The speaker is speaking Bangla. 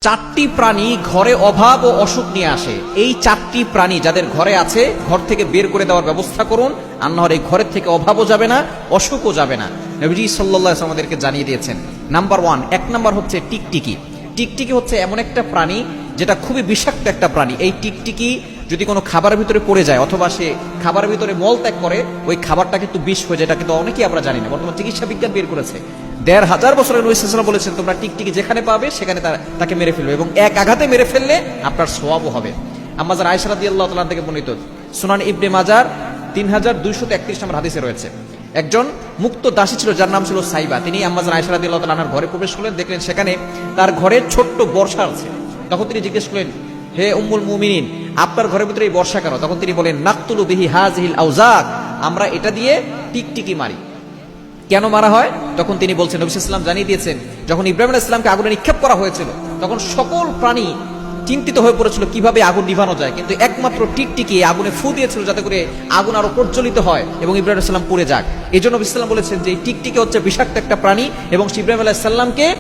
চারটি প্রাণী ঘরে অভাব ও অসুখ নিয়ে আসে। এই চারটি প্রাণী যাদের ঘরে আছে ঘর থেকে বের করে দেওয়ার ব্যবস্থা করুন, আর না হলে এই ঘরের থেকে অভাবও যাবে না, অসুখও যাবে না। নবীজি সাল্লাল্লাহু আলাইহি ওয়াসাল্লাম আমাদেরকে জানিয়ে দিয়েছেন। নাম্বার 1, 1 নাম্বার হচ্ছে টিকটিকি। টিকটিকি হচ্ছে এমন একটা প্রাণী যেটা খুবই বিষাক্ত একটা প্রাণী। এই টিকটিকি যদি কোনো খাবারের ভিতরে পড়ে যায় অথবা সে খাবারের ভিতরে মল ত্যাগ করে, ওই খাবারটা কিন্তু বিষ হয়ে যায়। এটা কিন্তু অনেকেই আমরা জানি না, বর্তমান চিকিৎসা বিজ্ঞান বের করেছে। 1500 বছরের নবী সাল্লাল্লাহু আলাইহি ওয়াসাল্লাম বলেছেন তোমরা টিকটিকি যেখানে পাবে সেখানে তাকে মেরে ফেলবে, এবং এক আঘাতে মেরে ফেললে আপনার সওয়াবও হবে। আম্মা জান আয়েশা রাদিয়াল্লাহু তাআলা থেকে বর্ণিত, সুনান ইবনে মাজার 3233 নম্বর হাদিসে রয়েছে, একজন মুক্ত দাসী ছিল যার নাম ছিল সাইবা। তিনি আম্মা জান আয়েশা রাদিয়াল্লাহু তাআলার ঘরে প্রবেশ করলেন, দেখলেন সেখানে তার ঘরে ছোট্ট বর্ষা আছে। তখন তিনি জিজ্ঞেস করলেন, হে উম্মুল মুমিনিন, আপনার ঘরের ভিতরে এই বর্ষা কেন? তখন তিনি বলেন, নাকতুলু বিহি হাযিহিল আওজাক, আমরা এটা দিয়ে টিকটিকি মারি। কেন মারা হয়? তখন তিনি বলছেন, নবী সাল্লাল্লাহু আলাইহি ওয়াসাল্লাম জানিয়ে দিয়েছেন, যখন ইব্রাহিম আলাইহিস সালামকে আগুনে নিক্ষেপ করা হয়েছিল তখন সকল প্রাণী চিন্তিত হয়ে পড়েছিল কিভাবে আগুন নিভানো যায়, কিন্তু একমাত্র টিকটিকি আগুনে ফু দিয়েছিল যাতে করে আগুন আরো প্রজ্বলিত হয় এবং ইব্রাহিম আলাইহিস সালাম পুড়ে যাক। এই জন্য নবী সাল্লাল্লাহু আলাইহি ওয়াসাল্লাম বলেছেন যে এই টিকটিকি হচ্ছে বিষাক্ত একটা প্রাণী এবং ইব্রাহিম আলাইহিস সালামকে